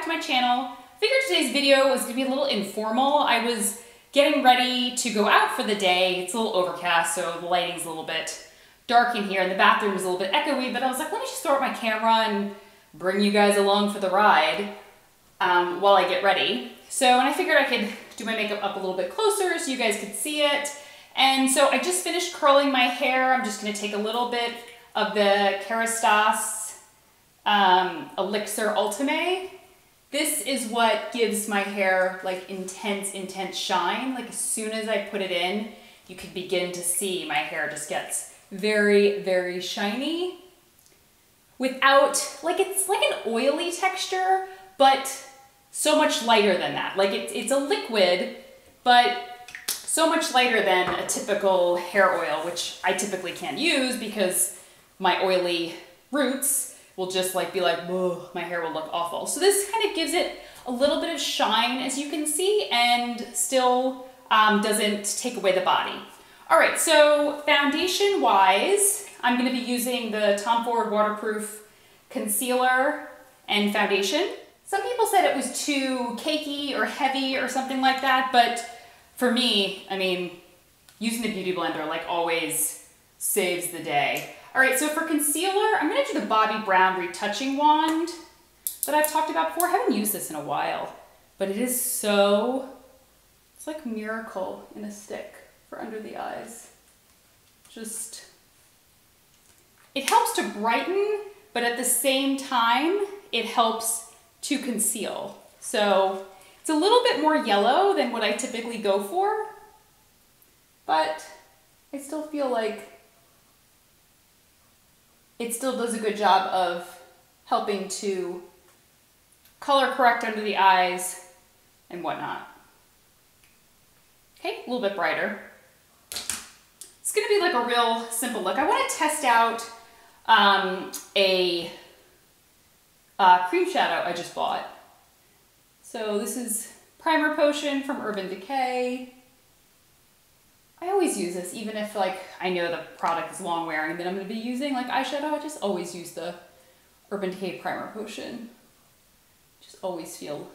back to my channel. I figured today's video was gonna be a little informal. I was getting ready to go out for the day. It's a little overcast, so the lighting's a little bit dark in here, and the bathroom is a little bit echoey, but I was like, let me just throw up my camera and bring you guys along for the ride while I get ready. So, and I figured I could do my makeup up a little bit closer so you guys could see it. And so I just finished curling my hair. I'm just gonna take a little bit of the Sass Elixir Ultime. This is what gives my hair like intense shine. Like as soon as I put it in, you can begin to see my hair just gets very shiny without, like it's like an oily texture, but so much lighter than that. Like it's a liquid, but so much lighter than a typical hair oil, which I typically can't use because my oily roots will just like be like, whoa, my hair will look awful. So this kind of gives it a little bit of shine, as you can see, and still doesn't take away the body. All right, so foundation wise, I'm gonna be using the Tom Ford Waterproof Concealer and Foundation. Some people said it was too cakey or heavy or something like that, but for me, I mean, using the Beauty Blender like always saves the day. All right, so for concealer, I'm gonna do the Bobbi Brown Retouching Wand that I've talked about before. I haven't used this in a while, but it is so, it's like Miracle in a stick for under the eyes. Just, it helps to brighten, but at the same time, it helps to conceal. So it's a little bit more yellow than what I typically go for, but I still feel like it still does a good job of helping to color correct under the eyes and whatnot. Okay, a little bit brighter. It's gonna be like a real simple look. I wanna test out a cream shadow I just bought. So this is Primer Potion from Urban Decay. I always use this, even if like I know the product is long wearing that I'm gonna be using like eyeshadow. I just always use the Urban Decay Primer Potion. Just always feel,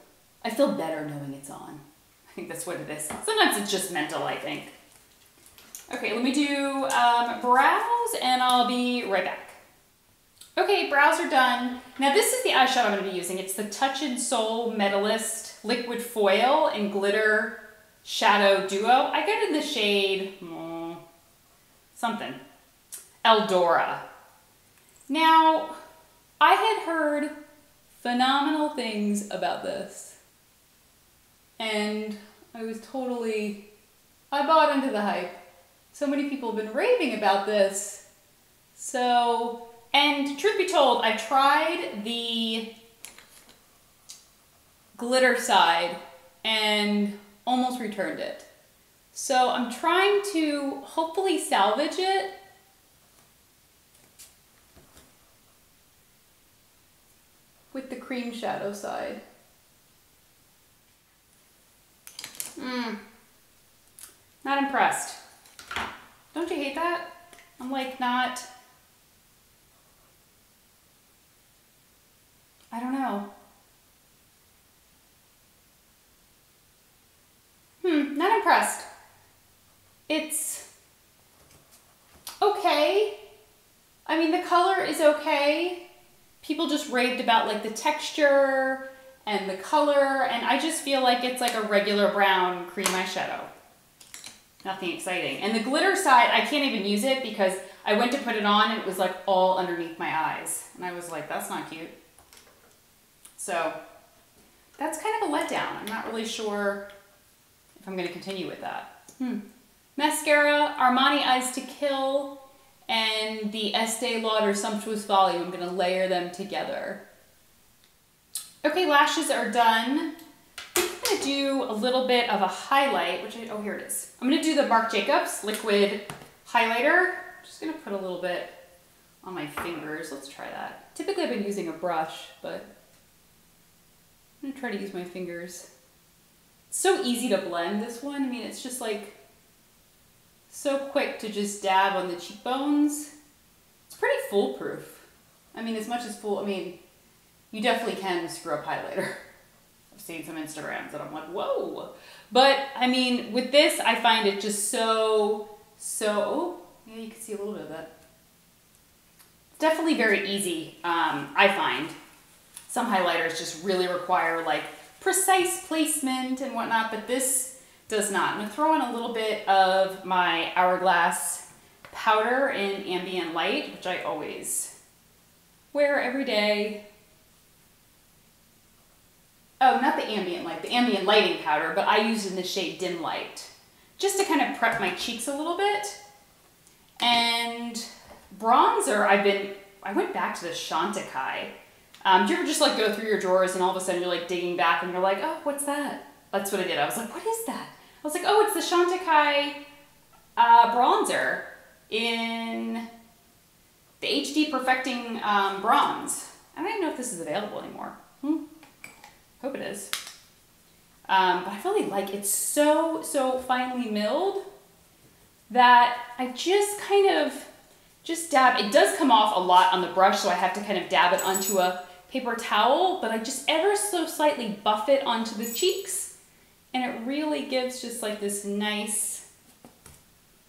I feel better knowing it's on. I think that's what it is. Sometimes it's just mental, I think. Okay, let me do brows and I'll be right back. Okay, brows are done. Now this is the eyeshadow I'm gonna be using. It's the Touch in Sol Metalist Liquid Foil and Glitter Shadow Duo. I got it in the shade, something, Eldora. Now, I had heard phenomenal things about this. And I was totally, I bought into the hype. So many people have been raving about this. So, and truth be told, I tried the glitter side and almost returned it. So I'm trying to hopefully salvage it. With the cream shadow side. Not impressed. Don't you hate that? I'm like not, I don't know. Not impressed. It's okay. I mean, the color is okay. People just raved about like the texture and the color, and I just feel like it's like a regular brown cream eyeshadow. Nothing exciting. And the glitter side, I can't even use it because I went to put it on and it was like all underneath my eyes. And I was like, that's not cute. So that's kind of a letdown. I'm not really sure if I'm gonna continue with that. Mascara, Armani Eyes to Kill, and the Estee Lauder Sumptuous Volume. I'm gonna layer them together. Okay, lashes are done. I'm gonna do a little bit of a highlight, which oh, here it is. I'm gonna do the Marc Jacobs Liquid Highlighter. I'm just gonna put a little bit on my fingers. Let's try that. Typically I've been using a brush, but I'm gonna try to use my fingers. It's so easy to blend this one. I mean, it's just like so quick to just dab on the cheekbones. It's pretty foolproof. I mean, as much as you definitely can screw up highlighter. seen some Instagrams and I'm like, whoa. But I mean, with this, I find it just so, oh, yeah, you can see a little bit of that. It's definitely very easy, I find. Some highlighters just really require like precise placement and whatnot, but this does not. I'm gonna throw in a little bit of my Hourglass powder in Ambient Light, which I always wear every day. Oh, not the Ambient Light, the Ambient Lighting powder, but I use it in the shade Dim Light, just to kind of prep my cheeks a little bit. And bronzer, I went back to the Chantecaille. Do you ever just like go through your drawers and all of a sudden you're like digging back and you're like, oh, what's that? That's what I did. I was like, what is that? I was like, oh, it's the Chantecaille bronzer in the HD Perfecting Bronze. I don't even know if this is available anymore. Hope it is. But I really like it's so finely milled that I just kind of dab. It does come off a lot on the brush, so I have to kind of dab it onto a paper towel, but I just ever so slightly buff it onto the cheeks, and it really gives just like this nice,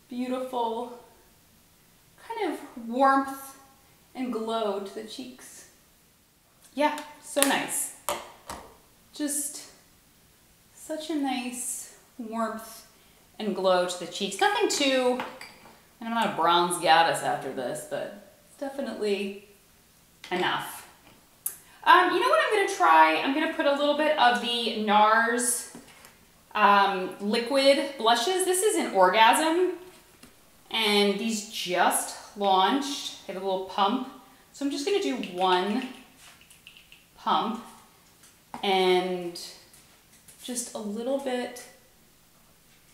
beautiful kind of warmth and glow to the cheeks. Yeah, so nice. Just such a nice warmth and glow to the cheeks. Nothing too, and I'm not a bronze goddess after this, but it's definitely enough. You know what I'm gonna try? I'm gonna put a little bit of the NARS liquid blushes. This is an Orgasm, and these just launched. They have a little pump. So I'm just gonna do one pump and just a little bit.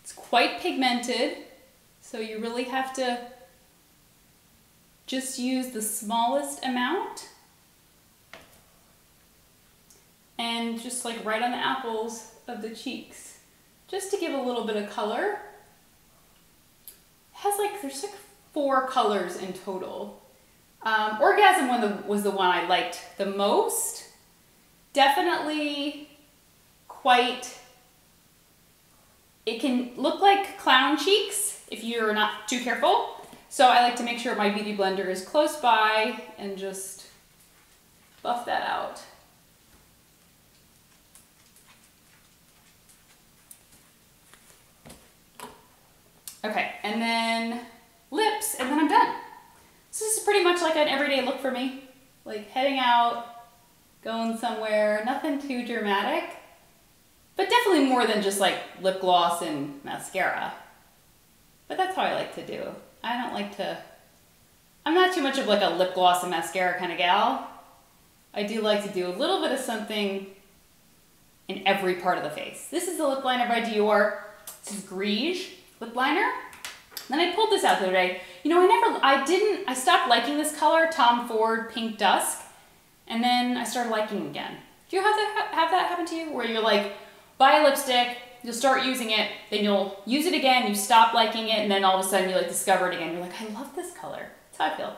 It's quite pigmented, so you really have to just use the smallest amount and just like right on the apples of the cheeks, just to give a little bit of color. It has like, there's like 4 colors in total. Orgasm was the one I liked the most. Definitely quite, it can look like clown cheeks if you're not too careful. So I like to make sure my beauty blender is close by and just buff that out. Okay, and then lips, and then I'm done. So this is pretty much like an everyday look for me. Like heading out, going somewhere, nothing too dramatic, but definitely more than just like lip gloss and mascara. But that's how I like to do. I don't like to, I'm not too much of like a lip gloss and mascara kind of gal. I do like to do a little bit of something in every part of the face. This is the lip liner by Dior. This is Grwm lip liner. Then I pulled this out the other day. You know, I stopped liking this color, Tom Ford Pink Dusk, and then I started liking it again. Do you have that happen to you? Where you're like, buy a lipstick, you'll start using it, then you'll use it again, you stop liking it, and then all of a sudden you like discover it again. You're like, I love this color. That's how I feel.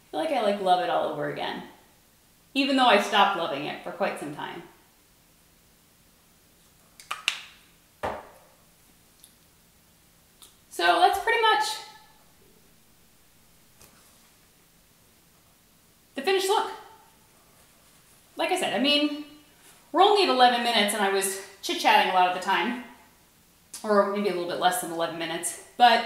I feel like I like love it all over again, even though I stopped loving it for quite some time. So that's pretty much the finished look. Like I said, I mean, we're only at 11 minutes and I was chit-chatting a lot of the time, or maybe a little bit less than 11 minutes, but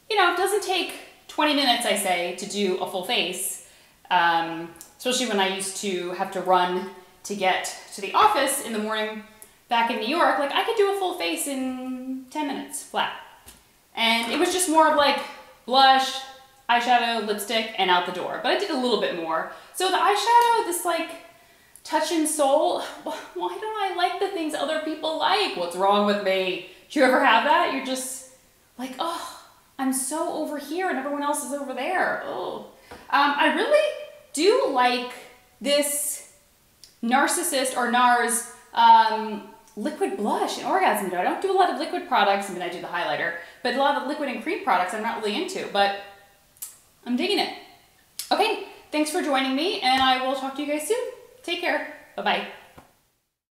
you know, it doesn't take 20 minutes, I say, to do a full face, especially when I used to have to run to get to the office in the morning back in New York. Like I could do a full face in 10 minutes flat. And it was just more of like blush, eyeshadow, lipstick, and out the door. But I did a little bit more. So the eyeshadow, this like touch and soul, why don't I like the things other people like? What's wrong with me? Do you ever have that? You're just like, oh, I'm so over here and everyone else is over there. Oh. I really do like this Narcissist or NARS liquid blush and Orgasm. I don't do a lot of liquid products. I mean, I do the highlighter, but a lot of liquid and cream products I'm not really into, but I'm digging it. Okay, thanks for joining me, and I will talk to you guys soon. Take care. Bye. Bye-bye.